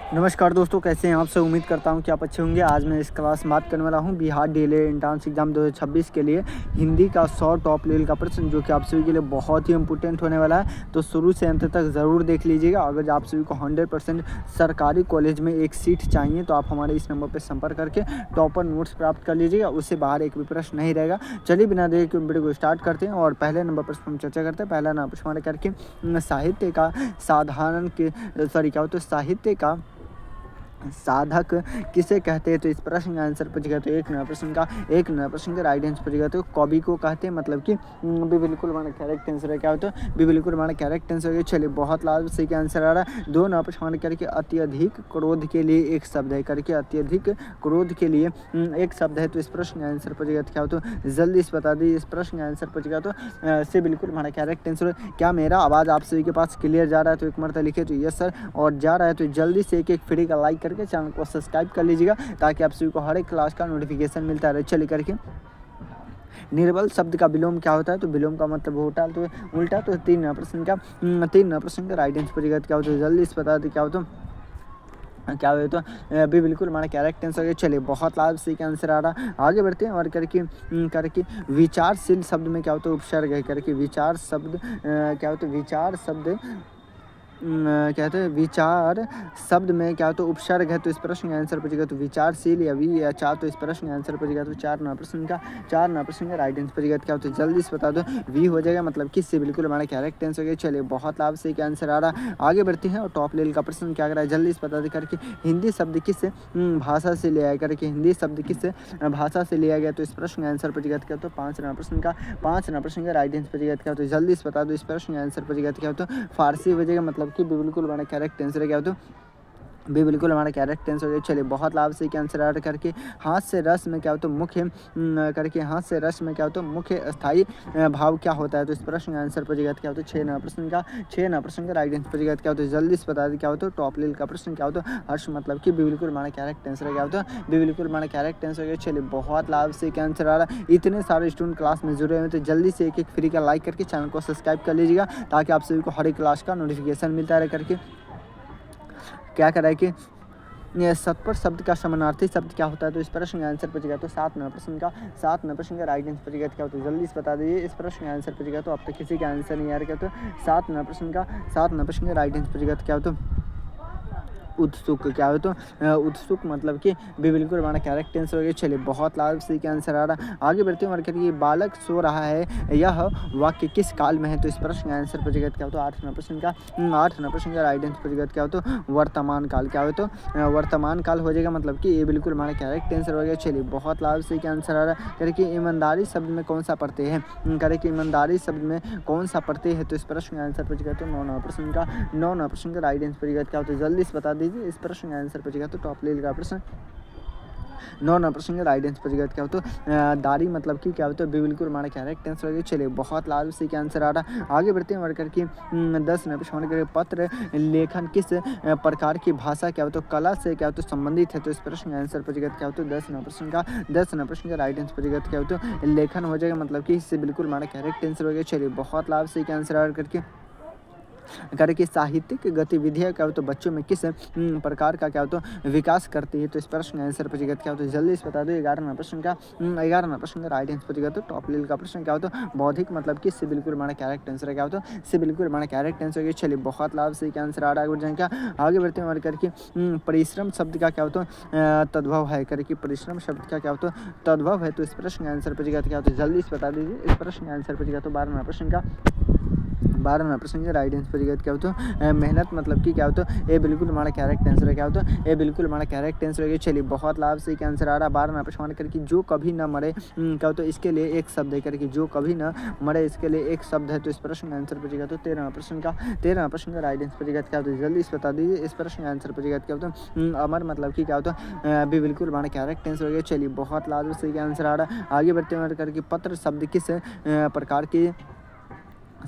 नमस्कार दोस्तों, कैसे हैं आप सब। उम्मीद करता हूं कि आप अच्छे होंगे। आज मैं इस क्लास में बात करने वाला हूं बिहार डीएलएड एंट्रेंस एग्जाम 2026 के लिए हिंदी का 100 टॉप लेवल का प्रश्न, जो कि आप सभी के लिए बहुत ही इंपॉर्टेंट होने वाला है। तो शुरू से अंत तक ज़रूर देख लीजिएगा। अगर आप सभी को 100% सरकारी कॉलेज में एक सीट चाहिए तो आप हमारे इस नंबर पर संपर्क करके टॉपर नोट्स प्राप्त कर लीजिएगा। उससे बाहर एक भी प्रश्न नहीं रहेगा। चलिए बिना देर के वीडियो को स्टार्ट करते हैं और पहले नंबर पर हम चर्चा करते हैं। पहला नंबर हमारे करके साहित्य का साधारण के क्या होता है साहित्य का साधक किसे कहते हैं। तो इस प्रश्न का आंसर पूछेगा तो एक नया प्रश्न का राइट आंसर पूछेगा तो कवि को कहते हैं। मतलब कि भी बिल्कुल हमारा करेक्ट आंसर है। क्या होता है भी बिल्कुल हमारा करेक्ट आंसर है। चलिए बहुत लाभ सही का आंसर आ रहा है। दो नया प्रश्न हमारे करके अत्यधिक क्रोध के लिए एक शब्द है। करके अत्यधिक क्रोध के लिए एक शब्द है। तो इस प्रश्न का आंसर पूछेगा तो क्या होता है जल्दी से बता दीजिए। इस प्रश्न का आंसर पूछेगा तो से बिल्कुल हमारा करेक्ट आंसर है। क्या मेरा आवाज़ आप सभी के पास क्लियर जा रहा है तो एक मरतबा लिखे तो यस सर, और जा रहा है तो जल्दी से एक फ्री का लाइक करके चैनल को सब्सक्राइब कर लीजिएगा ताकि आप सभी को हर एक क्लास का नोटिफिकेशन मिलता रहे। चलिए करके निर्बल शब्द का विलोम क्या होता है। तो विलोम का मतलब होता तो उल्टा। तो तीन प्रश्न का राइट आंसर पूछेगा तो क्या होता है जल्दी से बता दें क्या होता क्या हुए तो भी बिल्कुल हमारा करेक्ट आंसर है। चलिए बहुत लाभ सही का आंसर आ रहा। आगे बढ़ते हैं और करके विचारशील शब्द में क्या होता है उपसर्ग है। करके विचार शब्द क्या होता है विचार शब्द क्या होता है विचार शब्द में क्या होता है उपसर्ग है। तो इस प्रश्न का आंसर पूछेगा तो विचारशील या वी या चार। तो इस प्रश्न का आंसर पूछेगा तो चार नंबर प्रश्न का राइट आंसर पूछेगा क्या होता है जल्दी से बता दो। वी हो जाएगा मतलब किससे बिल्कुल हमारा करेक्ट आंसर है। चलिए बहुत लाभ सही का आंसर आ रहा। आगे बढ़ते हैं और टॉप लेवल का प्रश्न क्या कर रहा है जल्दी से बता दे। करके हिंदी शब्द किस भाषा से लिया है। करके हिंदी शब्द किस भाषा से लिया गया। तो इस प्रश्न का आंसर पूछेगा क्या होता है पाँच नंबर प्रश्न का राइट आंसर पूछेगा क्या होता है जल्दी से बता दो। इस प्रश्न का आंसर पूछेगा क्या होता है फारसी हो जाएगा। मतलब कि बिल्कुल हमारा करेक्ट आंसर है। क्या होता है भी बिल्कुल हमारा करेक्ट आंसर है। चलिए बहुत लाभ से क्या आंसर आर्डर करके हाथ से रस में क्या होता है मुख्य करके हाथ से रस में क्या होता है मुख्य स्थायी भाव क्या होता है। तो इस प्रश्न का आंसर पूछेगा क्या होता है छः नंबर प्रश्न का राइट आंसर पूछेगा क्या होता है जल्दी से बता दें क्या होता है टॉप लेवल का प्रश्न क्या होता है हर्ष। मतलब कि भी बिल्कुल हमारा करेक्ट आंसर है। क्या होता है भी बिल्कुल हमारा करेक्ट आंसर है। चलिए बहुत लाभ से क्या आंसर आ रहा है। इतने सारे स्टूडेंट क्लास में जुड़े हुए तो जल्दी से एक फ्री का लाइक करके चैनल को सब्सक्राइब कर लीजिएगा ताकि आप सभी को हर एक क्लास का नोटिफिकेशन मिलता रहे। करके क्या करा है कि सत्पर शब्द का समानार्थी शब्द क्या होता है। तो इस प्रश्न का आंसर पूछेगा तो सात नंबर प्रश्न का राइट आंसर पूछेगा क्या होता है जल्दी से बता दीजिए। इस प्रश्न का आंसर पूछेगा तो अब तक किसी का आंसर नहीं आ रहा। क्या तो सात नंबर प्रश्न का राइट आंसर पूछेगा तो क्या होता है उत्सुक। क्या हो तो उत्सुक मतलब कि भी बिल्कुल हमारा करेक्ट आंसर हो गया। चलिए बहुत लाभ से क्या आंसर आ रहा। आगे बढ़ते हैं और करिए बालक सो रहा है यह वाक्य किस काल में है। तो इस प्रश्न का आंसर पूछेगा क्या हो तो आठ नंबर प्रश्न का राइट आंसर पूछेगा क्या हो तो वर्तमान काल। क्या हो तो वर्तमान काल हो जाएगा। मतलब कि ये बिल्कुल हमारा करेक्ट आंसर हो गया। चलिए बहुत लाभ से क्या आंसर आ रहा। करिए ईमानदारी शब्द में कौन सा पढ़ते हैं। करिए ईमानदारी शब्द में कौन सा पढ़ते हैं। तो इस प्रश्न का आंसर पूछेगा तो नौ नंबर प्रश्न का राइट आंसर पूछेगा क्या होता है जल्दी से बता दीजिए। इस प्रश्न का आंसर पूछेगा तो टॉप लेवल का प्रश्न नौ नंबर प्रश्न का राइट आंसर पूछेगा क्या होता है दाढ़ी। मतलब कि क्या होता है बिल्कुल हमारा करेक्ट आंसर है। चलिए बहुत लाभ से क्या आंसर आ रहा। आगे बढ़ते हैं वर्कर की 10 नंबर प्रश्न करके पत्र लेखन किस प्रकार की भाषा क्या होता है कला से क्या होता है संबंधित है। तो इस प्रश्न का आंसर पूछेगा क्या होता है 10 नंबर प्रश्न का राइट आंसर पूछेगा क्या होता है लेखन हो जाएगा। मतलब कि इससे बिल्कुल हमारा करेक्ट आंसर हो गया। चलिए बहुत लाभ से क्या आंसर आ करके साहित्यिक गतिविधियाँ क्या हो तो बच्चों में किस प्रकार का क्या हो तो विकास करती है। तो इस प्रश्न का आंसर पूछेगा क्या हो तो जल्दी से बता दो। 11 प्रश्न का राइट आंसर पूछेगा तो टॉप लेवल का प्रश्न क्या हो तो बौद्धिक मतलब कि इससे बिल्कुल हमारा करेक्ट आंसर है। क्या हो तो इससे बिल्कुल हमारा करेक्ट आंसर है। चलिए बहुत लाभ से क्या आंसर आ रहा है क्या आगे बढ़ते हैं और करके परिश्रम शब्द का क्या हो तो तद्भव है। करके परिश्रम शब्द का क्या हो तो तद्भव है। तो इस प्रश्न का आंसर पूछेगा क्या हो तो जल्दी से बता दीजिए। इस प्रश्न का आंसर पूछेगा तो 12 प्रश्न का राइट आंसर पूछेगा क्या होता है मेहनत। मतलब कि क्या होता है ये बिल्कुल हमारा करेक्ट आंसर है। क्या होता है ये बिल्कुल हमारा करेक्ट आंसर है। चलिए बहुत लाभ से क्या आंसर आ रहा है। 12 प्रश्न करके जो कभी न मरे क्या होता है इसके लिए एक शब्द है। करके जो कभी न मरे इसके लिए एक शब्द है। तो इस प्रश्न का आंसर पूछेगा तो 13 प्रश्न का राइट आंसर पूछेगा क्या होता है जल्दी से बता दीजिए। इस प्रश्न का आंसर पूछेगा क्या होता है अमर। मतलब कि क्या होता है भी बिल्कुल हमारा करेक्ट आंसर हो गया। चलिए बहुत लाभ से क्या आंसर आ रहा है। आगे बढ़ते हैं करके पत्र शब्द किस प्रकार की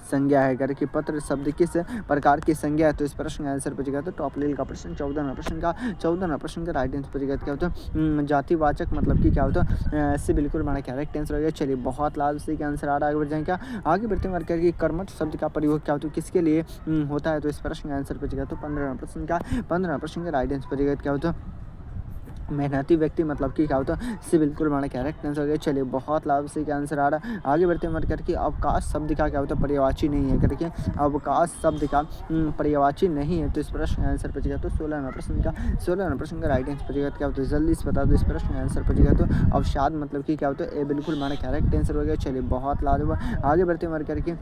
संज्ञा है करके पत्र शब्द किस प्रकार की संज्ञा है, तो इस प्रश्न का आंसर बचेगा तो टॉप लेवल का प्रश्न। 14 प्रश्न का राइट आंसर बचेगा क्या होता है जातिवाचक मतलब कि क्या होता है इससे बिल्कुल हमारा करेक्ट आंसर हो गया। चलिए बहुत लाभ से का आंसर आ रहा है, आगे बढ़ जाएंगे क्या। आगे बढ़ते हैं करके कर्मठ शब्द का प्रयोग क्या होता है किसके लिए होता है, तो इस प्रश्न का आंसर बचेगा तो 15 प्रश्न का राइट आंसर बचेगा क्या होता है मेहनती व्यक्ति मतलब कि क्या होता है इससे बिल्कुल हमारा करेक्ट आंसर हो गया। चलिए बहुत लाभ से क्या आंसर आ रहा है, आगे बढ़ते हैं करके अवकाश शब्द का क्या होता है पर्यायवाची नहीं है करके अवकाश शब्द का पर्यायवाची नहीं है, तो इस प्रश्न का आंसर बचेगा तो 16 प्रश्न का राइट आंसर बचेगा क्या होता है जल्दी से बता दो इस प्रश्न का आंसर बचेगा तो अवसाद मतलब कि क्या होता है ये बिल्कुल हमारा करेक्ट आंसर हो गया। चलिए बहुत लाभ आगे बढ़ते हैं करके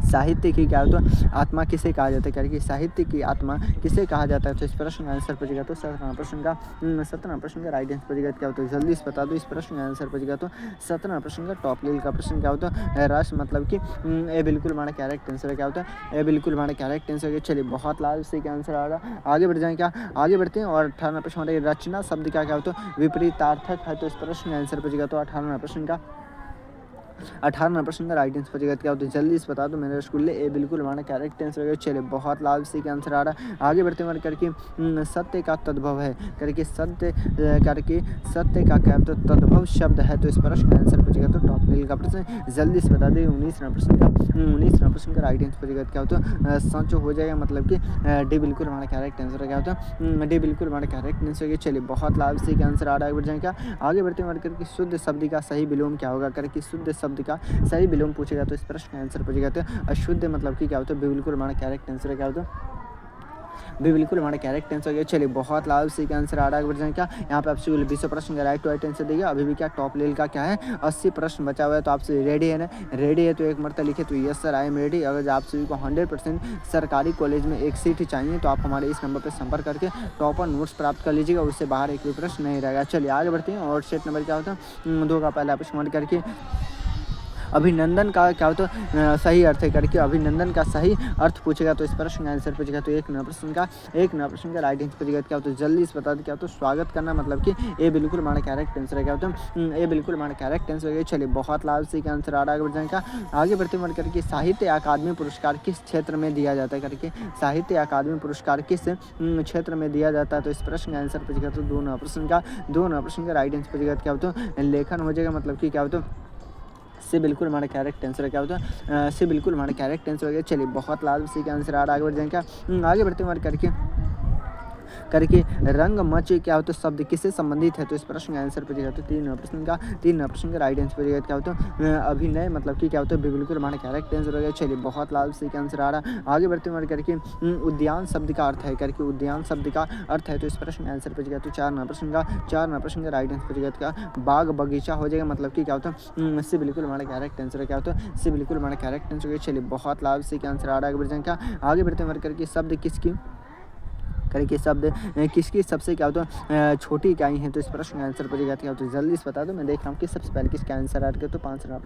साहित्य की क्या होता है आत्मा किसे कहा जाता है करके साहित्य की आत्मा किसे कहा जाता है, तो इस प्रश्न का आंसर बचेगा तो 17 प्रश्न का राइट आंसर बचेगा क्या होता है जल्दी से बता दो इस प्रश्न का आंसर बचेगा तो 17 प्रश्न का टॉप लेवल का प्रश्न क्या होता है रस मतलब कि ये बिल्कुल हमारा करेक्ट आंसर है क्या होता है ये बिल्कुल हमारा करेक्ट आंसर है। चलिए बहुत लाभ से क्या आंसर आ रहा है, आगे बढ़ जाएँ क्या आगे बढ़ते हैं और 18 प्रश्न हमारे रचना शब्द का क्या होता है विपरीतार्थक है, तो इस प्रश्न का आंसर बचेगा तो 18 प्रश्न का राइट आंसर बचेगा क्या होता है जल्दी से बता दो मेरे रसगुल्ले ये बिल्कुल हमारा करेक्ट आंसर होगा। चलिए बहुत लाभ से क्या आंसर आ रहा है, आगे बढ़ते हुए करके सत्य का तद्भव है करके सत्य का क्या तो तद्भव शब्द है, तो इस प्रश्न का आंसर बचेगा तो टॉप लेवल का प्रश्न जल्दी से बता दें 19 प्रश्न का राइट आंसर बचेगा क्या होता है सच हो जाएगा मतलब कि डी बिल्कुल हमारा करेक्ट आंसर क्या होता है डी बिल्कुल हमारा करेक्ट आंसर है। चलिए बहुत लाभ से क्या आंसर आ रहा है, आगे बढ़ जाएँ क्या आगे बढ़ते हुए करके शुद्ध शब्द का सही विलोम क्या होगा करके शुद्ध शब्द का सही विलोम पूछेगा तो इस प्रश्न का आंसर पूछेगा तो अशुद्ध मतलब कि क्या होता है बिल्कुल हमारा करेक्ट आंसर क्या होता है बिल्कुल हमारा करेक्ट आंसर हो गया। चलिए बहुत लाभ से क्या आंसर आ रहा है, बढ़ जाए क्या यहाँ पे आपसे 20 प्रश्न का राइट आंसर देगा। अभी भी क्या टॉप लेवल का क्या है 80 प्रश्न बचा हुआ है, तो आपसे रेडी है ना, रेडी है तो एक मरतबा लिखे तो yes sir I am ready. अगर आप सभी को 100% सरकारी कॉलेज में एक सीट चाहिए तो आप हमारे इस नंबर पर संपर्क करके टॉपर नोट्स प्राप्त कर लीजिएगा, उससे बाहर एक भी प्रश्न नहीं रहेगा। चलिए आगे बढ़ते हैं और सेट नंबर क्या होता है 2 का पहला प्रश्न करके अभिनंदन का क्या होता है सही अर्थ है करके अभिनंदन का सही अर्थ पूछेगा तो इस प्रश्न का आंसर पूछेगा तो एक नंबर प्रश्न का राइट आंसर पूछेगा क्या होता है जल्दी से बता दे क्या होता है स्वागत करना मतलब कि ये बिल्कुल हमारा करेक्ट आंसर है क्या होता है ये बिल्कुल हमारा करेक्ट आंसर है। चलिए बहुत लाभ से क्या आंसर आ रहा है, आगे बढ़ जाएगा आगे बढ़ते बढ़ करके साहित्य अकादमी पुरस्कार किस क्षेत्र में दिया जाता है करके साहित्य अकादमी पुरस्कार किस क्षेत्र में दिया जाता है, तो इस प्रश्न का आंसर पूछेगा तो 2 नंबर प्रश्न का राइट आंसर पूछेगा क्या होता है लेखन हो जाएगा मतलब कि क्या होता है से बिल्कुल हमारा करेक्ट आंसर क्या होता है से बिल्कुल हमारा करेक्ट आंसर हो गया। चलिए बहुत लाभ से क्या आंसर आ रहा है, आगे बढ़ जाएंगे क्या आगे बढ़ते हुए करके रंगमंच क्या होता है शब्द किससे संबंधित है, तो इस प्रश्न का आंसर पूछेगा तो 3 नंबर प्रश्न का राइट आंसर पूछेगा क्या होता है अभिनय मतलब कि क्या होता है बिल्कुल हमारा करेक्ट आंसर हो गया। चलिए बहुत लाभ से क्या आंसर आ रहा है, आगे बढ़ते हुए करके उद्यान शब्द का अर्थ है करके उद्यान शब्द का अर्थ है, तो इस प्रश्न का आंसर पूछेगा तो 4 नंबर प्रश्न का राइट आंसर पूछेगा क्या बाग बगीचा हो जाएगा मतलब कि क्या होता है इससे बिल्कुल हमारा करेक्ट आंसर क्या होता है इससे बिल्कुल हमारा करेक्ट आंसर हो गया। चलिए बहुत लाभ से क्या आंसर आ रहा है, आगे बढ़ जाएंगे क्या आगे बढ़ते हुए करके शब्द किसकी करके शब्द किसकी सबसे क्या होता है छोटी इकाई है, तो इस प्रश्न का आंसर पूछेगा क्या होता है जल्दी से बता दो। मैं देख रहा हूँ कि सबसे पहले किसका आंसर आ रहा है, तो 5 नंबर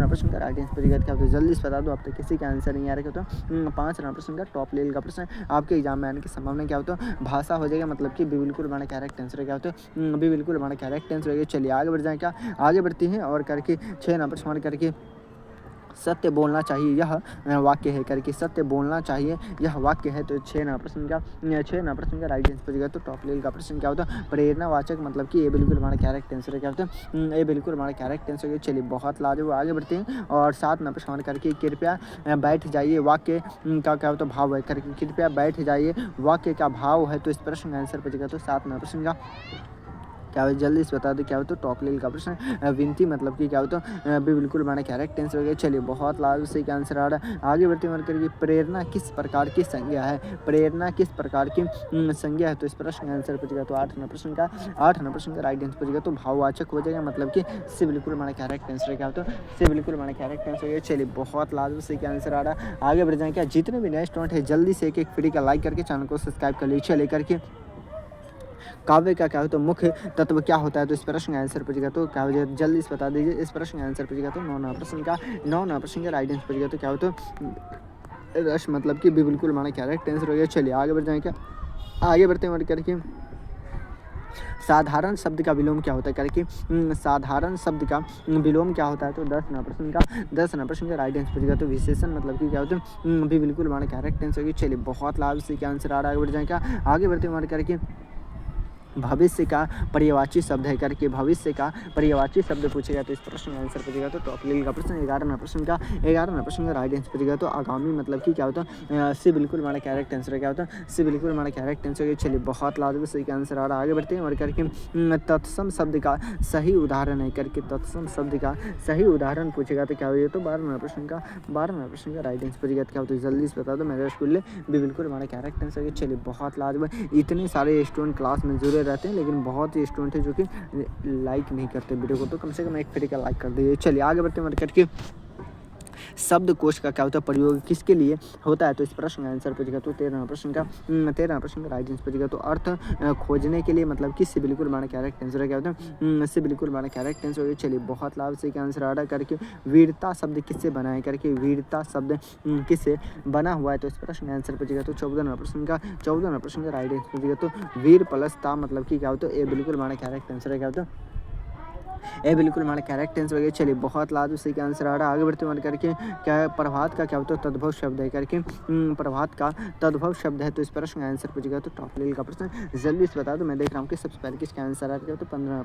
प्रश्न का राइट आंसर पूछेगा क्या होता है जल्दी से बता दो। अब तक किसी का आंसर नहीं आ रहा, तो 5 नंबर प्रश्न का टॉप लेवल का प्रश्न आपके एग्जाम में आने की संभावना क्या होता है भाषा हो जाएगा मतलब कि बिल्कुल हमारा करेक्ट आंसर क्या होता है बिल्कुल हमारा करेक्ट आंसर है। चलिए आगे बढ़ जाए क्या आगे बढ़ती हैं और करके 6 नंबर प्रश्न करके सत्य बोलना चाहिए यह वाक्य है करके सत्य बोलना चाहिए यह वाक्य है, तो 6 नंबर प्रश्न का राइट आंसर पूछेगा तो टॉप लेवल का प्रश्न क्या होता है प्रेरणावाचक मतलब कि ये बिल्कुल हमारा करेक्ट आंसर क्या होता है ये बिल्कुल हमारा करेक्ट आंसर है। चलिए बहुत लाजवाब आगे बढ़ते हैं और 7 नंबर प्रश्न करके कृपया बैठ जाइए वाक्य का क्या होता है भाव है करके कृपया बैठ जाइए वाक्य का भाव है, तो इस प्रश्न का आंसर पूछेगा तो 7 नंबर प्रश्न का क्या हो जल्दी से बता दो क्या होता है टॉप लेवल का प्रश्न विनती मतलब कि क्या होता है बिल्कुल हमारा करेक्ट आंसर हो गया। चलिए बहुत लाभ से क्या आंसर आ रहा है, आगे बढ़ते हुए करके प्रेरणा किस प्रकार की संज्ञा है प्रेरणा किस प्रकार की संज्ञा है, तो इस प्रश्न का आंसर पूछेगा तो 8 नंबर प्रश्न का राइट आंसर पूछेगा तो भाववाचक हो जाएगा मतलब कि इससे बिल्कुल हमारा करेक्ट आंसर क्या होता है इससे बिल्कुल हमारा करेक्ट आंसर हो गया। चलिए बहुत लाभ से क्या आंसर आ रहा है, आगे बढ़ जाएंगे क्या जितने भी नए स्टूडेंट है जल्दी से एक फ्री का लाइक करके चैनल को सब्सक्राइब कर लीजिए। लेकर के काव्य का क्या होता है मुख्य तत्व क्या होता है, तो इस प्रश्न का आंसर पूछेगा तो क्या हो जाएगा जल्दी से बता दीजिए। इस प्रश्न का आंसर पूछेगा तो 9 नंबर प्रश्न का राइट आंसर पूछेगा तो क्या होता है रस मतलब कि बिल्कुल हमारा करेक्ट आंसर हो गया। चलिए आगे बढ़ जाएंगे क्या आगे बढ़ते हैं करके साधारण शब्द का विलोम क्या होता है करके साधारण शब्द का विलोम क्या होता है, तो 10 प्रश्न का राइट आंसर बचेगा। तो विशेषण मतलब कि क्या होता है, भी बिल्कुल हमारा करेक्ट आंसर होगी। चलिए बहुत लाभ से क्या आंसर आ रहा है, आगे बढ़ जाए क्या, आगे बढ़ते हमारे करके भविष्य का पर्यायवाची शब्द है करके भविष्य का पर्यायवाची शब्द पूछेगा तो इस प्रश्न का आंसर पूछेगा। तो टॉप लेवल का प्रश्न 11 प्रश्न का राइट आंसर पूछेगा। तो आगामी मतलब कि क्या होता है, सी बिल्कुल हमारा करेक्ट आंसर क्या होता है, सी बिल्कुल हमारा करेक्ट आंसर। चलिए बहुत लाजवाब सही का आंसर आ रहा है, आगे बढ़ते हैं और करके तत्सम शब्द का सही उदाहरण है करके तत्सम शब्द का सही उदाहरण पूछेगा। तो क्या होगा, तो 12 प्रश्न का राइट आंसर पूछेगा। क्या होता है जल्दी से बता दो, मेरा स्कूल भी बिल्कुल हमारा करेक्ट आंसर। चलिए बहुत लाजवाब, इतने सारे स्टूडेंट क्लास में जुड़े रहते हैं लेकिन बहुत ही स्टूडेंट है जो कि लाइक नहीं करते वीडियो को, तो कम से कम एक फ्री का लाइक कर दीजिए। चलिए आगे बढ़ते हैं करके शब्दकोश का क्या होता है प्रयोग किसके लिए होता है, तो इस प्रश्न का आंसर पूछेगा। तो 13 प्रश्न का राइट आंसर पूछेगा। तो अर्थ खोजने के लिए मतलब किससे बिल्कुल हमारा करेक्ट आंसर क्या होता है, इससे बिल्कुल हमारा करेक्ट आंसर होगा। चलिए बहुत लाभ से क्या आंसर आ रहा है करके वीरता शब्द किससे बना है करके वीरता शब्द किससे बना हुआ है, तो इस प्रश्न का आंसर पूछेगा। तो 14 प्रश्न का राइट आंसर पूछेगा। तो वीर प्लस ता मतलब कि क्या होता है, ये बिल्कुल हमारा करेक्ट आंसर क्या होता है, ये बिल्कुल हमारा करेक्ट आंसर वगैरह। चलिए बहुत लाभ उसी का आंसर आ रहा है, आगे बढ़ते हुए करके क्या है, प्रभात का क्या होता है तद्भव शब्द है करके प्रभात का तद्भव शब्द है। तो इस प्रश्न का आंसर पूछेगा। तो टॉप लेवल का प्रश्न जल्दी से बता दो, मैं देख रहा हूँ कि सबसे पहले किसका आंसर आ रहा है। तो 15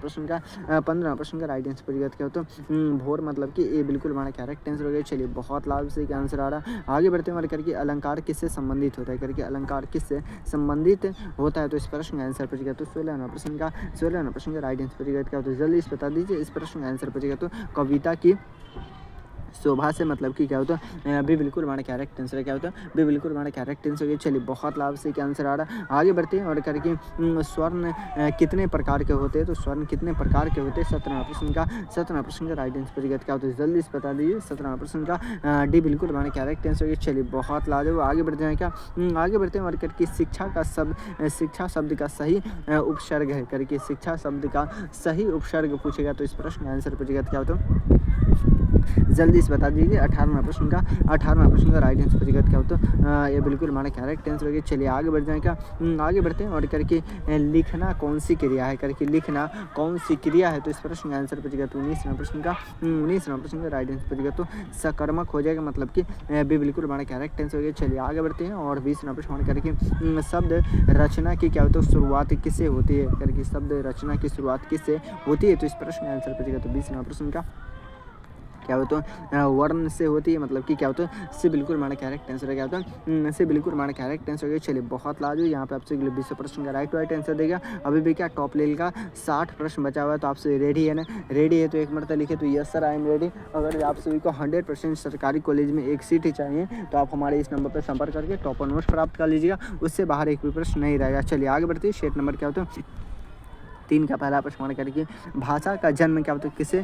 प्रश्न का राइट आंसर पूछेगा। क्या होता है भोर मतलब कि ये बिल्कुल हमारा करेक्ट आंसर हो गया। चलिए बहुत लाभ से क्या आंसर आ रहा है, आगे बढ़ते हुए करके अलंकार किससे संबंधित होता है करके अलंकार किससे संबंधित होता है, तो इस प्रश्न का आंसर पूछेगा। तो 16 प्रश्न का राइट आंसर पूछेगा। क्या होता है जल्दी से बता दीजिए, इस प्रश्न का आंसर पूछेगा। तो कविता की शोभा से मतलब कि क्या होता है, भी बिल्कुल हमारा करेक्ट आंसर क्या होता है, भी बिल्कुल हमारा करेक्ट आंसर। चलिए बहुत लाभ से क्या आंसर आ रहा है, आगे बढ़ते हैं और करके स्वर्ण कितने प्रकार के होते हैं, तो स्वर्ण कितने प्रकार के होते हैं। 17 प्रश्न का राइट आंसर क्या होता है जल्दी से बता दीजिए, 17 प्रश्न का डी बिल्कुल हमारा करेक्ट आंसर। चलिए बहुत लाजवाब, आगे बढ़ते हैं क्या, आगे बढ़ते हैं और करके शिक्षा शब्द का सही उपसर्ग है करके शिक्षा शब्द का सही उपसर्ग पूछेगा। तो इस प्रश्न का आंसर पूछेगा। क्या होता है जल्दी से बता दीजिए, 18 प्रश्न का राइट आंसर पूछेगा। क्या होता है ये बिल्कुल हमारा करेक्ट आंसर होगा। चलिए आगे बढ़ जाएगा, आगे बढ़ते हैं और करके लिखना कौन सी क्रिया है करके लिखना कौन सी क्रिया है, तो इस प्रश्न का आंसर पूछेगा। तो 19 प्रश्न का राइट आंसर पूछेगा। तो सकर्मक हो जाएगा मतलब कि भी बिल्कुल हमारा करेक्ट आंसर होगा। चलिए आगे बढ़ते हैं और 20 प्रश्न करके शब्द रचना की क्या होता है शुरुआत किससे होती है करके शब्द रचना की शुरुआत किससे होती है, तो इस प्रश्न का आंसर पूछेगा। तो 20 प्रश्न का क्या होता है वर्ण से होती है मतलब कि क्या होता है, से बिल्कुल हमारा करेक्ट आंसर है। क्या होता है से बिल्कुल हमारा करेक्ट आंसर है। चलिए बहुत लाजो, यहाँ पे आपसे 20 प्रश्न का राइट आंसर देगा। अभी भी क्या टॉप लेवल का 60 प्रश्न बचा हुआ है, तो आपसे रेडी है ना, रेडी है तो एक मरतबा लिखे तो yes sir I am ready. अगर आप सभी को 100% सरकारी कॉलेज में एक सीट ही चाहिए तो आप हमारे इस नंबर पर संपर्क करके टॉपर नोट्स प्राप्त कर लीजिएगा, उससे बाहर एक भी प्रश्न नहीं रहेगा। चलिए आगे बढ़ते हैं, शेट नंबर क्या होता है 3 का पहला प्रश्न करके भाषा का जन्म क्या होता है किसे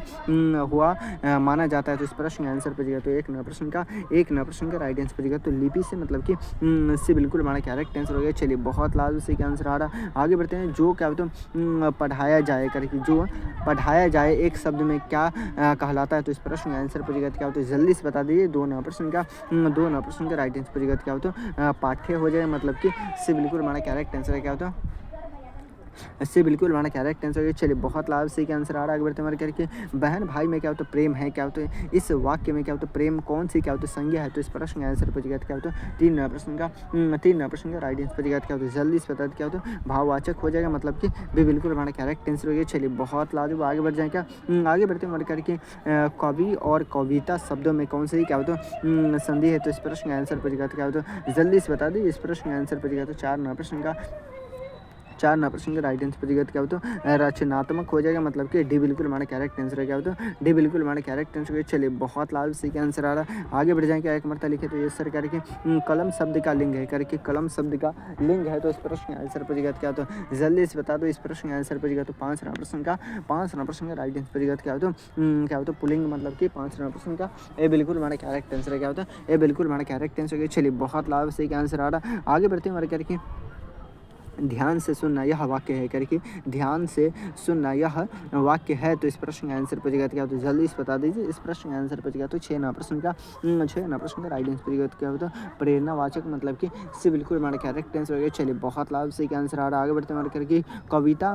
हुआ माना जाता है, तो इस प्रश्न का आंसर पूछेगा। तो 1 प्रश्न का राइट आंसर पूछेगा। तो लिपि से मतलब कि से बिल्कुल हमारा करेक्ट आंसर हो गया। चलिए बहुत लाभ से क्या आंसर आ रहा है, आगे बढ़ते हैं। जो क्या होता है पढ़ाया जाए करके जो पढ़ाया जाए एक शब्द में क्या कहलाता है, तो इस प्रश्न का आंसर पूछेगा। क्या होता है जल्दी से बता दीजिए, 2 प्रश्न का राइट आंसर पूछेगा। क्या होता है पाठ्य हो जाए मतलब कि से बिल्कुल हमारा करेक्ट आंसर है। क्या होता है इससे बिल्कुल हमारा करेक्ट आंसर है। चलिए बहुत लाभ से क्या आंसर आ रहा है, आगे बढ़ते हमारे करके बहन भाई में क्या होता है प्रेम है, क्या होता है इस वाक्य में क्या होता है प्रेम कौन सी क्या होता है संज्ञा है, तो इस प्रश्न का आंसर पूछेगा। क्या होता है 3 प्रश्न का राइट आंसर पूछेगा। क्या होता है जल्दी से बता क्या होता है भाववाचक हो जाएगा मतलब कि भी बिल्कुल हमारा करेक्ट आंसर हो गया। चलिए बहुत लाभ, आगे बढ़ जाए क्या, आगे बढ़ते हमारे करके कवि और कविता शब्दों में कौन सी क्या होता है संधि है, तो इस प्रश्न का आंसर पूछेगा। क्या होता है जल्दी से बता दी, इस प्रश्न का आंसर पूछेगा। तो 4 प्रश्न का राइट आंसर पूछेगा। क्या होता है रचनात्मक हो जाएगा मतलब कि डी बिल्कुल हमारा करेक्ट आंसर है। क्या होता है डी बिल्कुल हमारा करेक्ट आंसर है। चलिए बहुत लाभ से क्या आंसर आ रहा है, आगे बढ़ जाएंगे। एक मरता लिखे तो ये सर करके कलम शब्द का लिंग है करके कलम शब्द का लिंग है, तो इस प्रश्न का आंसर पूछेगा। क्या होता है जल्दी से बता दो, इस प्रश्न का आंसर पूछेगा। तो 5 प्रश्न का राइट आंसर पूछेगा। क्या होता है पुलिंग मतलब कि 5 प्रश्न का ये बिल्कुल हमारा करेक्ट आंसर है। क्या होता है ये बिल्कुल हमारा करेक्ट आंसर है। चलिए बहुत लाभ से क्या आंसर आ रहा है, आगे बढ़ते हैं हमारे करके ध्यान से सुनना यह वाक्य है करके, ध्यान से सुनना यह वाक्य है। तो इस प्रश्न का आंसर पूछेगा तो क्या होता है, जल्दी से बता दीजिए। इस प्रश्न का आंसर पूछेगा तो 6 प्रश्न का 6 प्रश्न का राइट आंसर पूछेगा तो क्या होता है, प्रेरणावाचक मतलब कि से बिल्कुल हमारा करेक्ट आंसर हो गया। चलिए बहुत लाभ से क्या आंसर आ रहा है, आगे बढ़ते हमारे करके कविता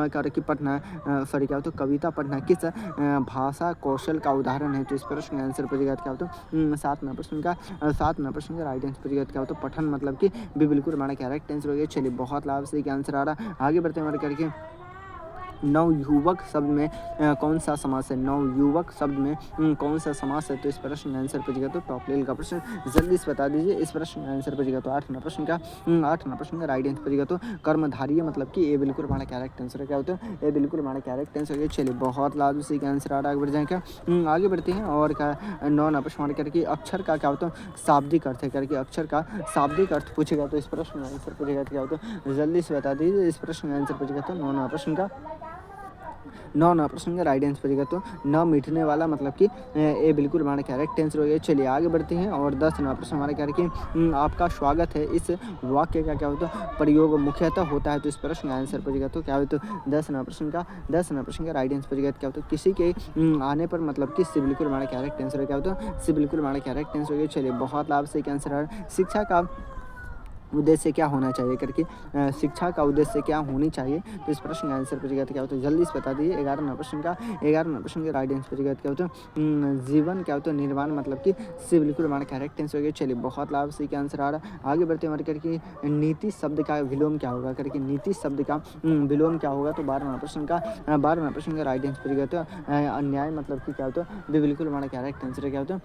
करके पढ़ना सॉरी क्या होता है, कविता पढ़ना किस भाषा कौशल का उदाहरण है। तो इस प्रश्न का आंसर पूछेगा तो क्या होता है, 7 प्रश्न का 7 प्रश्न का राइट आंसर पूछेगा तो क्या होता है, पठन मतलब कि भी बिल्कुल हमारा करेक्ट आंसर हो गया। चलिए बहुत लाभ से क्या आंसर आ रहा है, आगे बढ़ते हैं हमारे करके नवयुवक शब्द में कौन सा समास है, नवयुवक शब्द में कौन सा समास है। तो इस प्रश्न का आंसर पूछेगा तो टॉप लेवल का प्रश्न, जल्दी से बता दीजिए। इस प्रश्न का आंसर पूछेगा तो 8 प्रश्न का 8 प्रश्न का राइट आंसर पूछेगा तो कर्मधारय मतलब कि ये बिल्कुल हमारा करेक्ट आंसर है। क्या होता है, ये बिल्कुल हमारा करेक्ट आंसर है। चलिए बहुत लाभ से क्या आंसर आ रहा है, आगे बढ़ जाए क्या, आगे बढ़ते हैं। और क्या 9 प्रश्न करके अक्षर का क्या होता है, शाब्दिक अर्थ है करके, अक्षर का शाब्दिक अर्थ पूछेगा तो इस प्रश्न का आंसर पूछेगा तो क्या होता है, जल्दी से बता दीजिए। इस प्रश्न का आंसर पूछेगा तो 9 प्रश्न का 9 प्रश्न का राइट आंसर पूछेगा तो न मिटने वाला मतलब कि ये बिल्कुल हमारा करेक्ट आंसर हो गया। चलिए आगे बढ़ते हैं। और 10 प्रश्न हमारे करके आपका स्वागत है, इस वाक्य का क्या होता है, प्रयोग मुख्यतः होता है। तो इस प्रश्न का आंसर पूछेगा तो क्या होता है, 10 प्रश्न का राइट आंसर पूछेगा तो क्या होता है, किसी के आने पर मतलब कि से बिल्कुल हमारा करेक्ट आंसर है। क्या होता है, से बिल्कुल हमारा करेक्ट आंसर हो गया। चलिए बहुत लाभ से क्या आंसर आ रहा है, शिक्षा का उद्देश्य क्या होना चाहिए करके, शिक्षा का उद्देश्य क्या होनी चाहिए। तो इस प्रश्न का आंसर पूछेगा तो क्या होता है, जल्दी से बता दीजिए। 11 प्रश्न का राइट आंसर पूछेगा तो क्या होता है, जीवन क्या होता है, निर्माण मतलब कि से बिल्कुल हमारा करेक्ट आंसर हो गया। चलिए बहुत लाभ से क्या आंसर आ रहा है, आगे बढ़ते हमारे करके नीति शब्द का विलोम क्या होगा करके, नीति शब्द का विलोम क्या होगा। तो 12 प्रश्न का राइट आंसर पूछेगा तो अन्याय मतलब कि क्या होता है, बिल्कुल हमारा करेक्ट आंसर है। क्या होता है,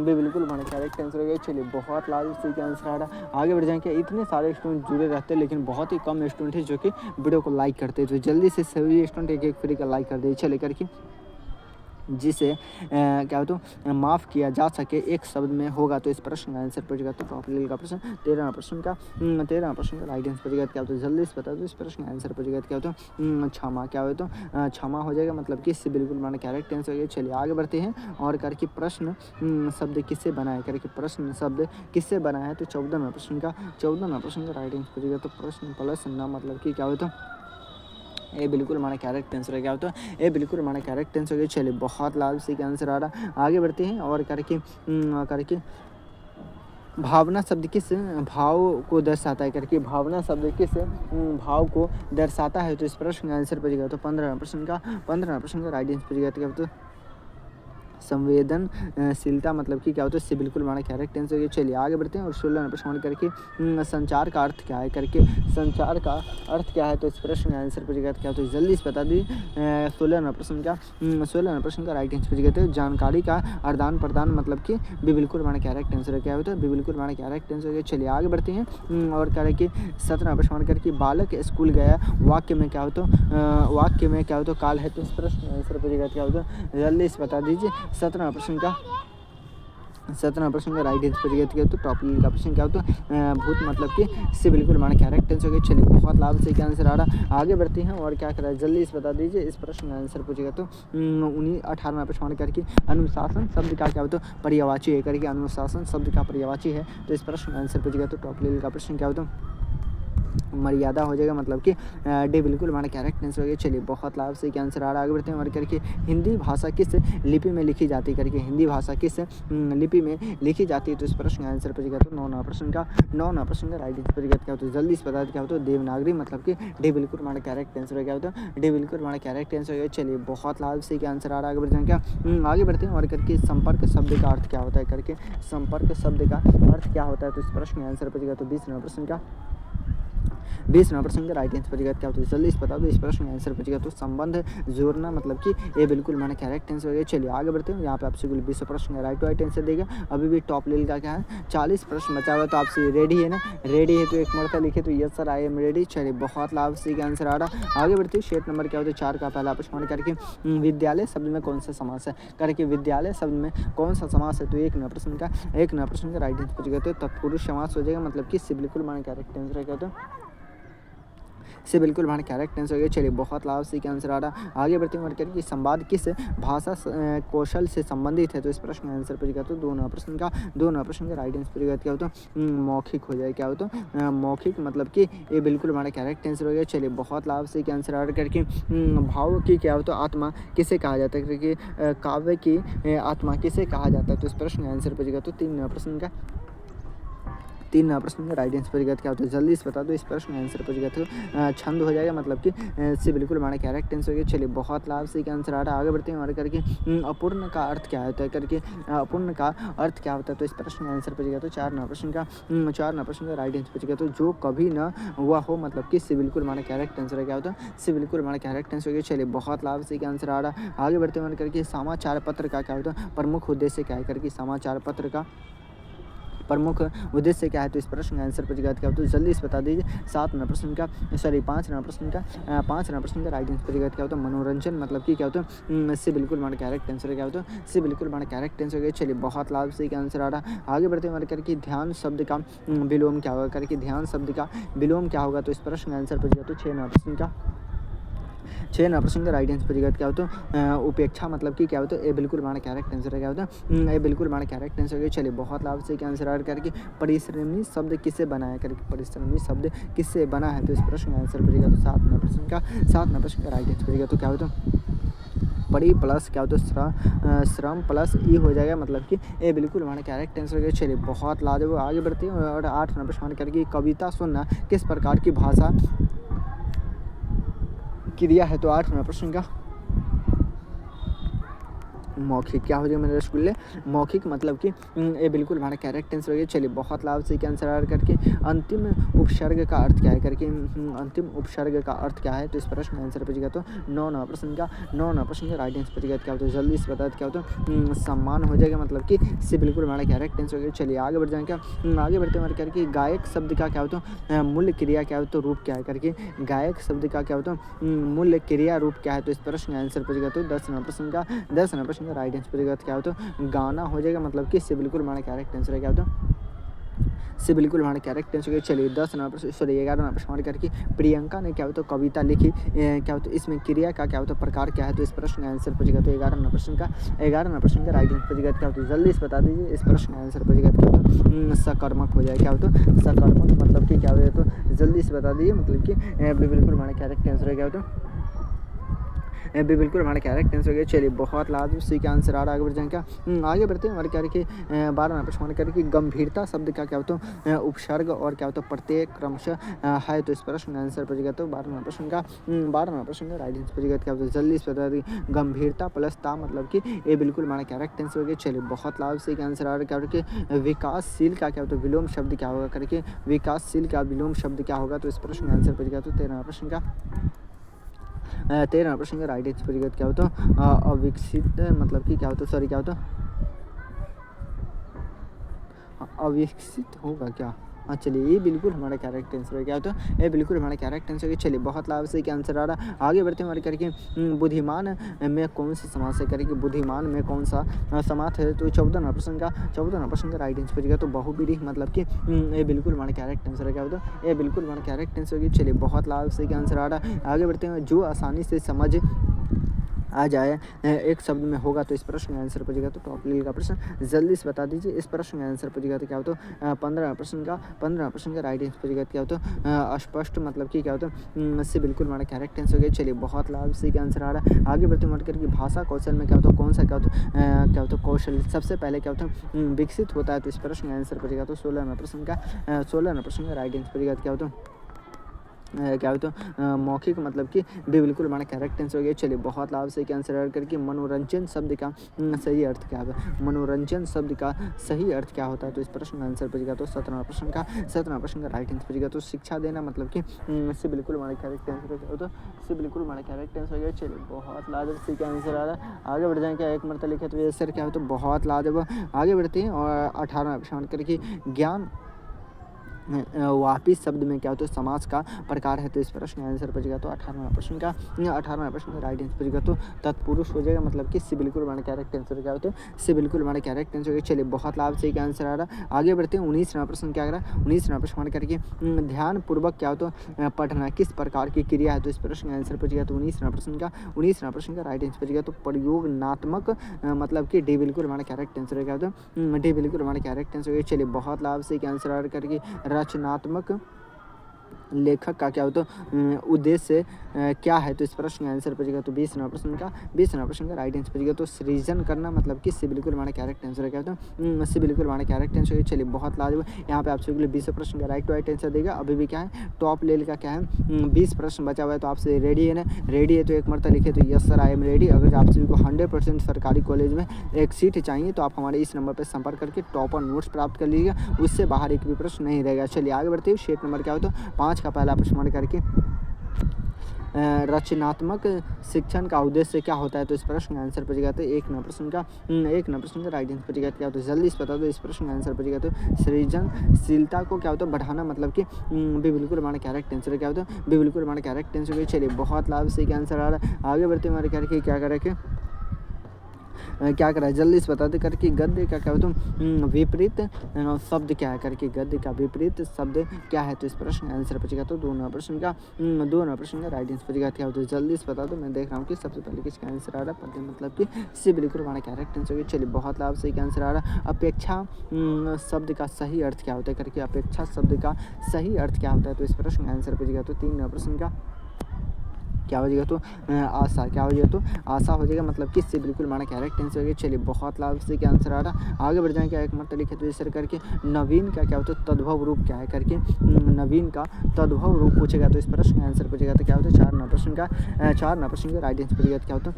बिल्कुल हमारा करेक्ट आंसर हो गया। चलिए बहुत लाभ से क्या आंसर आ रहा है, आगे बढ़ जाएंगे। इतने सारे स्टूडेंट जुड़े रहते हैं लेकिन बहुत ही कम स्टूडेंट है जो कि वीडियो को लाइक करते हैं। तो जल्दी से सभी स्टूडेंट एक फ्री का लाइक कर दीजिए। चले करके जिसे क्या होता है माफ़ किया जा सके एक शब्द में होगा। तो इस प्रश्न का आंसर पूछेगा तो टॉप लेवल का प्रश्न 13 प्रश्न का राइट आंसर पूछेगा क्या होता है, जल्दी से बता दो। इस प्रश्न का आंसर पूछेगा क्या होता है, क्षमा क्या हो तो क्षमा हो जाएगा मतलब कि इससे बिल्कुल माना करेक्ट आंसर हो गया। चलिए आगे बढ़ते हैं। और करके प्रश्न शब्द किससे बना है करके, प्रश्न शब्द किससे बना है। तो 14 प्रश्न का राइट आंसर पूछेगा तो प्रश्न प्लस न मतलब कि क्या होता है, ये बिल्कुल हमारा करेक्ट आंसर है। क्या होता है, ये बिल्कुल हमारा करेक्ट आंसर है। चलिए बहुत लाभ से क्या आंसर आ रहा है, आगे बढ़ते हैं। और करके भावना शब्द किस भाव को दर्शाता है करके, भावना शब्द किस भाव को दर्शाता है। तो इस प्रश्न का आंसर पूछेगा तो 15 प्रश्न का राइट आंसर पूछेगा तो क्या होता है, संवेदनशीलता मतलब कि क्या होता है, इससे बिल्कुल हमारा करेक्ट आंसर है। चलिए आगे बढ़ते हैं। और 16 प्रश्न करके संचार का अर्थ क्या है करके, संचार का अर्थ क्या है। तो इस प्रश्न का आंसर पूछेगा तो क्या होता है, जल्दी से बता दी। 16 प्रश्न का राइट आंसर पूछेगा तो जानकारी का आदान प्रदान मतलब कि भी बिल्कुल हमारा करेक्ट आंसर है। क्या होता है, भी बिल्कुल हमारा करेक्ट आंसर है। चलिए आगे बढ़ते हैं। और करके 17 प्रश्न करके बालक स्कूल गया, वाक्य में क्या होता है काल है। तो इस प्रश्न का आंसर पूछेगा क्या होता है, जल्दी से बता दीजिए। 17 प्रश्न का राइट आंसर पूछेगा तो टॉप लेवल का प्रश्न क्या होता है, भूत मतलब कि इससे बिल्कुल हमारा करेक्ट आंसर हो गया। चलिए बहुत लाभ से क्या आंसर आ रहा है, आगे बढ़ते हैं। और क्या कर रहा है, जल्दी से बता दीजिए। इस प्रश्न का आंसर पूछेगा तो 18 प्रश्न करके अनुशासन शब्द का क्या होता है, पर्यायवाची है करके, अनुशासन शब्द का पर्यायवाची है। तो इस प्रश्न का आंसर पूछेगा तो टॉप लेवल का प्रश्न क्या होता है, मर्यादा हो जाएगा मतलब कि डे बिल्कुल हमारा करेक्ट आंसर हो गया। चलिए बहुत लाभ से क्या आंसर आ रहा है, आगे बढ़ते हैं। और करके हिंदी भाषा किस लिपि में लिखी जाती है करके, हिंदी भाषा किस लिपि में लिखी जाती है। तो इस प्रश्न का आंसर पूछेगा तो 9 प्रश्न का राइट आंसर पूछेगा क्या होता है, जल्दी से बता क्या होता है, देवनागरी मतलब कि डे बिल्कुल हमारा करेक्ट आंसर हो गया। होता है डे बिल्कुल हमारा करेक्ट आंसर हो गया। चलिए बहुत लाभ से क्या आंसर आ रहा है, आगे बढ़ते हैं क्या, आगे बढ़ते हैं। और करके संपर्क शब्द का अर्थ क्या होता है करके, संपर्क शब्द का अर्थ क्या होता है। तो इस प्रश्न का आंसर पूछेगा तो 20 प्रश्न का राइट आंसर पूछेगा क्या होता है, जल्दी से बता दो। इस प्रश्न का आंसर पूछेगा तो संबंध जोड़ना मतलब कि ये बिल्कुल हमारा करेक्ट आंसर हो गया। चलिए आगे बढ़ते हैं। यहाँ पे आपसे 20 प्रश्न का राइट आंसर देगा। अभी भी टॉप लेवल का क्या है, 40 प्रश्न बचा हुआ है। तो आपसे रेडी है ना, रेडी है तो एक मरता लिखे तो yes sir I am ready. चलिए बहुत लाभ से क्या आंसर आ रहा है, आगे बढ़ते हैं। शेट नंबर क्या होता है, 4 का पहला प्रश्न करके विद्यालय शब्द में कौन सा समास है करके, विद्यालय शब्द में कौन सा समास है। तो एक प्रश्न का राइट आंसर पूछेगा तो तत्पुरुष समास हो जाएगा मतलब कि बिल्कुल हमारा करेक्ट आंसर है। क्या होता है, से बिल्कुल हमारा करेक्ट आंसर हो गया। चलिए बहुत लाभ से क्या आंसर आ रहा है। आगे बढ़ते हुए कि संवाद किस भाषा कौशल से संबंधित है, तो इस प्रश्न का आंसर पर तो दो नंबर प्रश्न का राइट आंसर पर क्या होता है मौखिक हो जाए। क्या होता है मौखिक, मतलब कि ये बिल्कुल हमारा करेक्ट आंसर हो गया। चलिए बहुत लाभ से क्या आंसर आ रहा करके भाव की क्या होता है आत्मा किसे कहा जाता है, क्योंकि काव्य की आत्मा किसे कहा जाता है, तो इस प्रश्न का आंसर पर तो तीन प्रश्न का राइट आंसर पर क्या होता है जल्दी से बता दो। इस प्रश्न का आंसर पर तो छंद हो जाएगा, मतलब कि से बिल्कुल हमारा करेक्ट आंसर हो गया। चलिए बहुत लाभ से क्या आंसर आ रहा है। आगे बढ़ते हैं हमारे करके अपूर्ण का अर्थ क्या होता है, करके अपूर्ण का अर्थ क्या होता है, तो इस प्रश्न का आंसर पर तो चार नंबर प्रश्न का राइट आंसर पर तो जो कभी ना हुआ हो, मतलब कि से बिल्कुल हमारा करेक्ट आंसर क्या होता है, से बिल्कुल हमारा करेक्ट आंसर हो गया। चलिए बहुत लाभ से क्या आंसर आ रहा है। आगे बढ़ते हैं करके समाचार पत्र का क्या होता है प्रमुख उद्देश्य क्या है, करके समाचार पत्र का प्रमुख उद्देश्य क्या है, तो इस प्रश्न का आंसर पर क्या होता है जल्दी से बता दीजिए। पाँच नंबर प्रश्न का राइट आंसर क्या होता है मनोरंजन, मतलब कि क्या होता है इससे बिल्कुल हमारा करेक्ट आंसर क्या होता है, इससे बिल्कुल हमारा करेक्ट आंसर गया। चलिए बहुत लाभ से क्या आंसर आ रहा है। आगे बढ़ते हमारे करके ध्यान शब्द का विलोम क्या होगा, करके ध्यान शब्द का विलोम क्या होगा, तो इस प्रश्न का आंसर पर तो छः नंबर प्रश्न का राइट आंसर पर क्या होता है उपेक्षा, मतलब कि क्या होता है ये बिल्कुल हमारा करेक्ट आंसर क्या होता है ये बिल्कुल हमारा करेक्ट आंसर है। चलिए बहुत लाभ से क्या आंसर आ करके परिश्रमी शब्द किससे बना है, करके परिश्रमी शब्द किससे बना है, तो इस प्रश्न का आंसर पर तो सात नंबर प्रश्न का राइट आंसर तो क्या होता है परी प्लस क्या होता है श्रम प्लस ई हो जाएगा, मतलब कि ये बिल्कुल हमारा करेक्ट आंसर है। चलिए बहुत लाजवाब आगे बढ़ते हैं और 8 नंबर प्रश्न करके कविता सुनना किस प्रकार की भाषा क्रिया है, तो 8 नंबर प्रश्न का मौखिक क्या हो जाएगा मेरे रसगुल्ले मौखिक, मतलब कि ये बिल्कुल हमारा करेक्ट आंसर हो गया। चलिए बहुत लाभ से क्या आंसर आ करके अंतिम उपसर्ग का अर्थ क्या है, करके अंतिम उपसर्ग का अर्थ क्या है, तो इस प्रश्न आंसर पर क्या तो 9 नंबर प्रश्न का राइट आंसर पर क्या होता है जल्दी से बता क्या होता है सम्मान हो जाएगा, मतलब कि इससे बिल्कुल हमारा करेक्ट आंसर हो गया। चलिए आगे बढ़ जाएंगे आगे बढ़ते हमारे करके गायक शब्द का क्या होता है मूल्य क्रिया क्या होता है रूप क्या है, करके गायक शब्द का क्या होता है मूल्य क्रिया रूप क्या है, तो इस प्रश्न आंसर पर क्या तो 10 नंबर प्रश्न राइट आंसर क्या होता है गाना हो जाएगा, मतलब कि इससे बिल्कुल हमारा करेक्ट आंसर क्या होता है से बिल्कुल हमारा करेक्ट आंसर। चलिए 11 नंबर प्रश्न करके प्रियंका ने क्या होता है कविता लिखी क्या होता है इसमें क्रिया का क्या होता है प्रकार क्या है, तो इस प्रश्न का आंसर पर तो 11 नंबर प्रश्न का राइट आंसर क्या होता है जल्दी से बता दीजिए। इस प्रश्न का आंसर पर क्या होता है सकर्मक हो जाए, क्या होता है सकर्मक, मतलब कि क्या हो जाए तो जल्दी से बता दीजिए, मतलब कि बिल्कुल हमारा करेक्ट आंसर क्या होता है भी बिल्कुल हमारा करेक्ट आंसर हो गया। चलिए बहुत लाभ सी का आंसर आ रहा है। आगे बढ़ जाएंगे क्या आगे बढ़ते हैं हमारे क्या रखिए 12 नंबर प्रश्न करके गंभीरता शब्द का क्या होता है उपसर्ग और क्या होता है प्रत्येक क्रमशः है, तो इस प्रश्न का आंसर पर तो 12 नंबर प्रश्न का राइट आंसर क्या होता है जल्दी से बता दी गंभीरता प्लस ता, मतलब कि ये बिल्कुल हमारा करेक्ट आंसर हो गया। चलिए बहुत लाभ से आंसर आ रहा है क्या करके विकासशील का क्या होता है विलोम शब्द क्या होगा, करके विकासशील का विलोम शब्द क्या होगा, तो इस प्रश्न का आंसर पर क्या होता है 13 प्रश्न का 13 प्रश्न का राइट आंसर क्या होता है अविकसित, मतलब कि क्या होता है सॉरी क्या होता अविकसित होगा क्या। हाँ चलिए ये बिल्कुल हमारा करेक्ट आंसर है, क्या होता है ये बिल्कुल हमारा करेक्ट आंसर है। चलिए बहुत लाभ से क्या आंसर आ रहा है। आगे बढ़ते हमारे करके बुद्धिमान में कौन सा समास है, करके बुद्धिमान में कौन सा समास है, तो 14 प्रश्न का राइट आंसर है तो बहुब्रीहि, मतलब कि ये बिल्कुल हमारा करेक्ट आंसर है, क्या होता है ये बिल्कुल हमारा करेक्ट आंसर है। चलिए बहुत लाभ से क्या आंसर आ रहा है। आगे बढ़ते हैं जो आसानी से समझ आ जाए एक शब्द में होगा, तो इस प्रश्न का आंसर पर तो टॉप लेवल का प्रश्न जल्दी से बता दीजिए। इस प्रश्न का आंसर पर तो क्या होता है 15 प्रश्न का राइट आंसर पर क्या होता है स्पष्ट, मतलब कि क्या होता है इससे बिल्कुल हमारा करेक्ट आंसर हो गया। चलिए बहुत लाभ से क्या आंसर आ रहा है। आगे बढ़ते मत करके भाषा कौशल में क्या होता है कौन सा क्या होता है कौशल सबसे पहले क्या होता है विकसित होता है, तो इस प्रश्न का आंसर पर तो 16 प्रश्न का राइट आंसर पर क्या होता है क्या होता है मौखिक, मतलब कि भी बिल्कुल हमारा करेक्ट आंसर हो गया। चलिए बहुत लाभ से क्या आंसर करके मनोरंजन शब्द का सही अर्थ क्या है, मनोरंजन शब्द का सही अर्थ क्या होता है, तो इस प्रश्न का आंसर पर तो 17 प्रश्न का राइट आंसर पर तो शिक्षा देना, मतलब कि इससे बिल्कुल हमारा करेक्ट आंसर क्या होता है इससे बिल्कुल हमारा करेक्ट आंसर हो गया। चलिए बहुत लाजवाब से क्या आंसर आ रहा है। आगे बढ़ जाएंगे एक मरतबा लिखे तो ये सर क्या होता है बहुत लाजवाब। आगे बढ़ते हैं और 18 प्रश्न करके ज्ञान वापिस शब्द में क्या होता है समास का प्रकार है, तो इस प्रश्न का आंसर बचेगा तो 18वां प्रश्न का राइट आंसर बचेगा तो तत्पुरुष हो जाएगा, मतलब कि सी बिल्कुल हमारा करेक्ट आंसर क्या होता है, सी बिल्कुल हमारा करेक्ट आंसर। चलिए बहुत लाभ से आंसर आ रहा। आगे बढ़ते हैं 19वां प्रश्न क्या आ रहा है। 19वां प्रश्न हमारे करके ध्यान पूर्वक क्या होता है पढ़ना किस प्रकार की क्रिया है, तो इस प्रश्न का आंसर बचेगा तो 19वां प्रश्न का राइट आंसर बचेगा तो प्रयोगात्मक, मतलब कि डी बिल्कुल हमारा करेक्ट आंसर क्या होता है, डी बिल्कुल हमारा करेक्ट आंसर। चलिए बहुत लाभ से आंसर आ करके रचनात्मक लेखक का क्या होता है उद्देश्य क्या है, तो इस प्रश्न का आंसर बचेगा तो 20वां प्रश्न का राइट आंसर बचेगा तो सृजन करना, मतलब कि सी बिल्कुल हमारा करेक्ट आंसर क्या होता है, सी बिल्कुल हमारा करेक्ट आंसर। चलिए बहुत लाजवाब, यहाँ पे आप सभी के लिए 20 प्रश्न का राइट आंसर देगा। अभी भी क्या है टॉप लेवल का क्या है 20 प्रश्न बचा हुआ है, तो आपसे रेडी है ना, रेडी है तो एक मरतबा लिखे तो yes sir I am ready. अगर आप सभी को 100% सरकारी कॉलेज में एक सीट चाहिए तो आप हमारे इस नंबर पर संपर्क करके टॉपर नोट्स प्राप्त कर लीजिएगा, उससे बाहर एक भी प्रश्न नहीं रहेगा। चलिए आगे बढ़ते हुए शेट नंबर क्या होता है 5 का पहला प्रश्न करके रचनात्मक शिक्षण का उद्देश्य क्या होता है, तो इस प्रश्न का आंसर बचेगा तो एक नंबर प्रश्न का राइट आंसर बचेगा क्या होता है, जल्दी से बता दो। इस प्रश्न का आंसर बचेगा तो सृजनशीलता को क्या होता है बढ़ाना, मतलब कि बी बिल्कुल हमारा करेक्ट आंसर क्या होता है, बी बिल्कुल हमारा करेक्ट आंसर। चलिए बहुत लाभ से आंसर आ रहा है। आगे बढ़ते हमारे करके क्या करेंगे क्या करा है जल्दी से बता दे करके गद्य का क्या होता है विपरीत शब्द क्या है करके गद्य का विपरीत शब्द क्या है, तो इस प्रश्न का आंसर बचेगा तो 2वां प्रश्न का राइट आंसर बचेगा क्या होता है, जल्दी से बता दो। मैं देख रहा हूँ कि सबसे पहले किसका आंसर आ रहा है पढ़ते, मतलब कि सी बिल्कुल हमारा करेक्ट आंसर। चलिए बहुत लाभ से आंसर आ रहा है। अपेक्षा शब्द का सही अर्थ क्या होता है करके अपेक्षा शब्द का सही अर्थ क्या होता है, तो इस प्रश्न का आंसर बचेगा तो 3वां प्रश्न का क्या हो जाएगा तो आशा, क्या हो जाएगा तो आशा हो जाएगा, मतलब कि इससे बिल्कुल हमारा करेक्ट आंसर हो गया। चलिए बहुत लाभ से क्या आंसर आ रहा। आगे बढ़ जाएंगे एक मरतबा लिखे तो इस तरह करके नवीन का क्या होता है तद्भव रूप क्या है करके नवीन का तद्भव रूप पूछेगा, तो इस प्रश्न का आंसर पूछेगा तो क्या होता है 4वां प्रश्न का राइट आंसर पूछेगा क्या होता है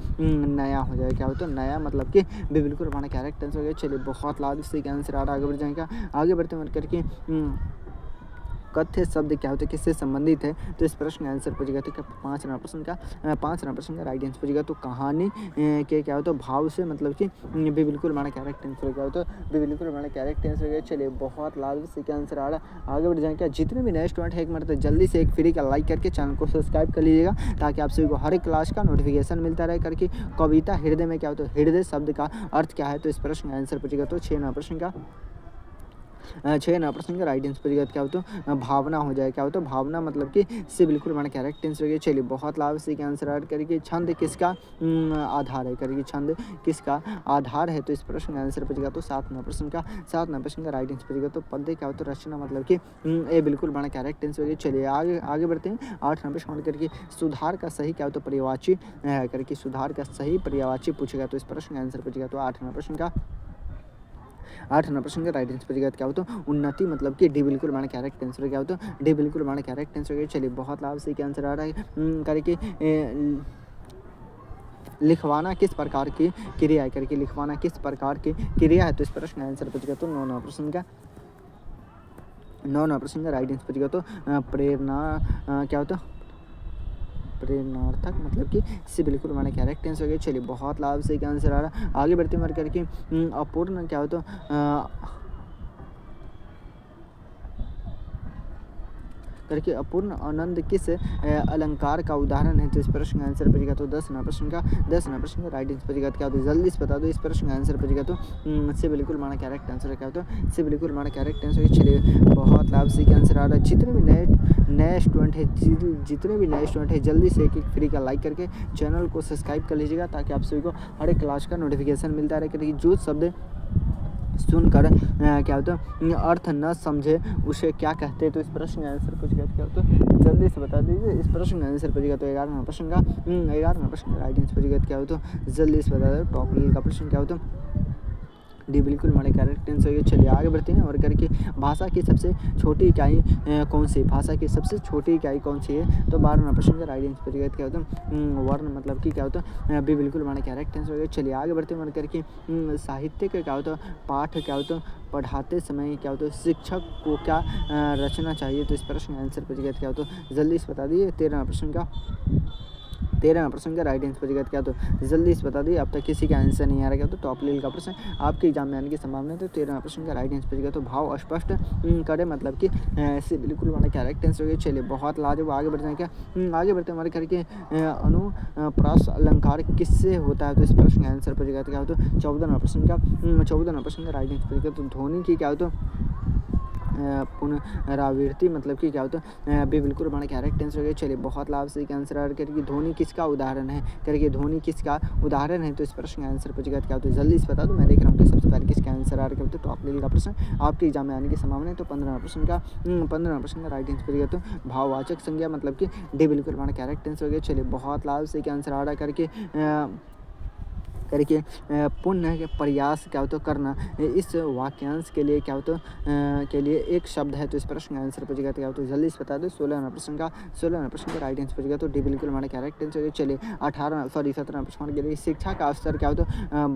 नया हो जाएगा, क्या होता है नया, मतलब कि बिल्कुल हमारा करेक्ट आंसर हो गया। चलिए बहुत लाभ से क्या आंसर आ रहा। आगे बढ़ जाएगा, आगे बढ़ते हुए करके कथ्य शब्द क्या होते हैं किससे संबंधित है, तो इस प्रश्न का आंसर पूछेगा तो 5वां प्रश्न का राइट आंसर पूछेगा तो कहानी के क्या होता है भाव से, मतलब कि भी बिल्कुल हमारा करेक्ट आंसर क्या होता है भी बिल्कुल हमारा करेक्ट आंसर हो गया। चलिए बहुत लाभ से क्या आंसर आ रहा है। आगे बढ़ जाएंगे जितने भी नए स्टूडेंट है एक मरतबा जल्दी से एक फ्री का लाइक करके चैनल को सब्सक्राइब कर लीजिएगा, ताकि आप सभी को हर एक क्लास का नोटिफिकेशन मिलता रहे करके। कविता हृदय में क्या होता है हृदय शब्द का अर्थ क्या है, तो इस प्रश्न का आंसर पूछेगा तो 6वां प्रश्न का राइट आंसर क्या होता है भावना हो जाए, क्या होता है भावना, मतलब कि से बिल्कुल हमारा करेक्ट आंसर हो गया। चलिए बहुत लाभ से आंसर ऐड करके छंद किसका आधार है करके छंद किसका आधार है, तो इस प्रश्न का आंसर बचेगा तो 7वां प्रश्न का राइट आंसर बचेगा तो पद्य क्या होता है रचना, मतलब कि ये बिल्कुल हमारा करेक्ट आंसर हो गया। चलिए आगे बढ़ते हैं 8वां प्रश्न करके सुधार का सही क्या होता है पर्यायवाची करके सुधार का सही पर्यायवाची पूछेगा, तो इस प्रश्न का आंसर बचेगा तो 8वां प्रश्न का राइट आंसर बचेगा क्या होता है उन्नति, मतलब कि डी बिल्कुल हमारा करेक्ट आंसर क्या होता है डी बिल्कुल हमारा करेक्ट आंसर। चलिए बहुत लाभ से क्या आंसर आ रहा है करके लिखवाना किस प्रकार की क्रिया है करके लिखवाना किस प्रकार की क्रिया है, तो इस प्रश्न का आंसर बचेगा तो 9वां प्रश्न का राइट आंसर बचेगा तो प्रेरणा क्या होता है प्रेरणार्थक, मतलब कि इससे बिल्कुल हमारा करेक्ट आंसर हो गया। चलिए बहुत लाभ से क्या आंसर आ रहा। आगे बढ़ते हुए करके अपूर्ण क्या होता करके अपूर्ण आनंद किस अलंकार का उदाहरण है, तो इस प्रश्न का आंसर बचेगा तो 10वां प्रश्न का राइट आंसर बचेगा क्या होता है जल्दी से बता दो। इस प्रश्न का आंसर बचेगा तो से बिल्कुल हमारा करेक्ट आंसर क्या होता है से बिल्कुल हमारा करेक्ट आंसर। चलिए बहुत लाभ से आंसर आ रहा है। जितने भी नए स्टूडेंट है जल्दी से एक फ्री का लाइक करके चैनल को सब्सक्राइब कर लीजिएगा, ताकि आप सभी को हर एक क्लास का नोटिफिकेशन मिलता रहे करके जो शब्द सुनकर क्या होता है अर्थ न समझे उसे क्या कहते हैं, तो इस प्रश्न का आंसर पूछेगा क्या होता है जल्दी से बता दीजिए। इस प्रश्न का आंसर पूछेगा तो 11वां प्रश्न का राइट आंसर पूछेगा क्या होता है जल्दी से बता दो। टॉप लेवल का प्रश्न क्या होता है डी बिल्कुल हमारे करेक्ट आंसर है। चलिए आगे बढ़ते हैं और करके भाषा की सबसे छोटी इकाई कौन सी भाषा की सबसे छोटी इकाई कौन सी है, तो 12वां प्रश्न का राइट आंसर बचेगा क्या होता है वर्ण, मतलब कि क्या होता है बी बिल्कुल हमारा करेक्ट आंसर है। चलिए आगे बढ़ते हैं और करके साहित्य का क्या होता है पाठ क्या होता है पढ़ाते समय क्या होता है शिक्षक को क्या रचना चाहिए, तो इस प्रश्न का आंसर बचेगा क्या होता है जल्दी से बता दिए। 13वां प्रश्न का 13वां प्रश्न का राइट आंसर बचेगा क्या, तो जल्दी से बता दिए। अब तक किसी का आंसर नहीं आ रहा क्या, तो टॉप लेवल का प्रश्न आपके एग्जाम में आने की संभावना है। तो 13वां प्रश्न का राइट आंसर बचेगा तो भाव स्पष्ट करे, मतलब कि ऐसे बिल्कुल हमारा क्या करेक्ट आंसर हो गया। चलिए बहुत लाजवाब, आगे बढ़ जाए क्या, आगे बढ़ते हमारे करके अनुप्रास अलंकार किससे होता है, तो इस प्रश्न का आंसर बचेगा तो क्या हो, तो 14वां प्रश्न का राइट आंसर बचेगा तो ध्वनि की क्या हो, तो पुनरावृत्ति मतलब कि क्या होता है भी बिल्कुल हमारा करेक्ट आंसर हो गया। चलिए बहुत लाभ से आंसर आ करके ध्वनि किसका उदाहरण है, करके ध्वनि किसका उदाहरण है, तो इस प्रश्न का आंसर पूछेगा क्या होता है, जल्दी से बता दो। मैं देख रहा हूँ कि सबसे पहले किसका आंसर आ रहा है, तो टॉप लेवल का प्रश्न आपके एग्जाम में आने की संभावना है। तो 15वां प्रश्न का राइट आंसर पूछेगा तो भाववाचक संज्ञा मतलब कि डी बिल्कुल हमारा करेक्ट आंसर हो गया। चलिए बहुत लाभ से आंसर आ रहा करके पुनः प्रयास क्या होता करना, इस वाक्यांश के लिए क्या होता के लिए एक शब्द है, तो इस प्रश्न का आंसर पूछेगा तो क्या होता है, जल्दी से बता दो। 16वां प्रश्न का राइट आंसर पूछेगा तो डी बिल्कुल हमारा करेक्ट आंसर है। चलिए 17वां प्रश्न के लिए शिक्षा का स्तर क्या होता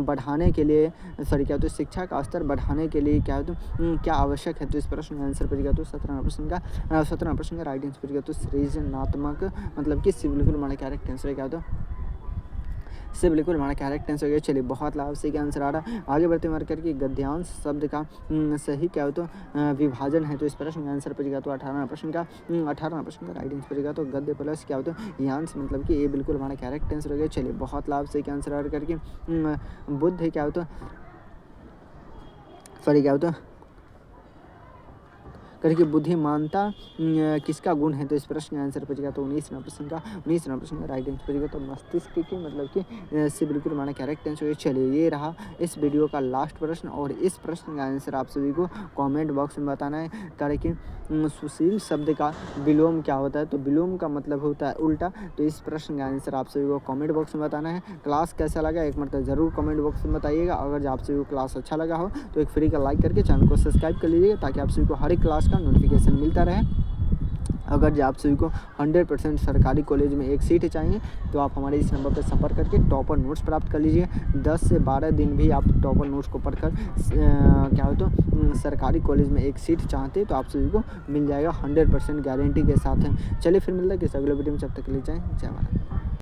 बढ़ाने के लिए क्या होता है, शिक्षा का स्तर बढ़ाने के लिए क्या होता क्या आवश्यक है, तो इस प्रश्न का आंसर पूछेगा तो 17वां प्रश्न का राइट आंसर पूछेगा तो सृजनात्मक मतलब कि बिल्कुल हमारा करेक्ट आंसर क्या होता से बिल्कुल हमारा करेक्ट आंसर हो गया। चलिए बहुत लाभ से क्या आंसर आ रहा है, आगे बढ़ते मार करके गद्यांश शब्द का सही क्या हो, तो विभाजन है, तो इस प्रश्न का आंसर पड़ेगा तो 18वां प्रश्न का राइट आंसर पड़ेगा तो गद्य प्लस क्या होता है यांश मतलब कि ये बिल्कुल हमारा करेक्ट आंसर हो गया। चलिए बहुत लाभ से क्या आंसर आ करके बुद्ध क्या होता क्या होता करके बुद्धिमानता किसका गुण है, तो इस प्रश्न का आंसर बचेगा तो 19वां प्रश्न का राइट आंसर बचेगा तो मस्तिष्क की मतलब कि से बिल्कुल हमारा करेक्ट आंसर है। चलिए ये रहा इस वीडियो का लास्ट प्रश्न और इस प्रश्न का आंसर आप सभी को कमेंट बॉक्स में बताना है। ताकि सुशील शब्द का विलोम क्या होता है, तो विलोम का मतलब होता है उल्टा, तो इस प्रश्न का आंसर आप सभी को कमेंट बॉक्स में बताना है। क्लास कैसा लगा एक मतलब ज़रूर कमेंट बॉक्स में बताइएगा। अगर आप सभी को क्लास अच्छा लगा हो तो एक फ्री का लाइक करके चैनल को सब्सक्राइब कर लीजिएगा ताकि आप सभी को हर एक क्लास का नोटिफिकेशन मिलता रहे। अगर आप सभी को 100% सरकारी कॉलेज में एक सीट चाहिए तो आप हमारे इस नंबर पर संपर्क करके टॉपर नोट्स प्राप्त कर लीजिए। 10 से 12 दिन भी आप टॉपर नोट्स को पढ़कर क्या हो तो सरकारी कॉलेज में एक सीट चाहते तो आप सभी को मिल जाएगा 100% गारंटी के साथ है। चलिए फिर मिलता है किसी अगले वीडियो में, जब तक के लिए जय भारत।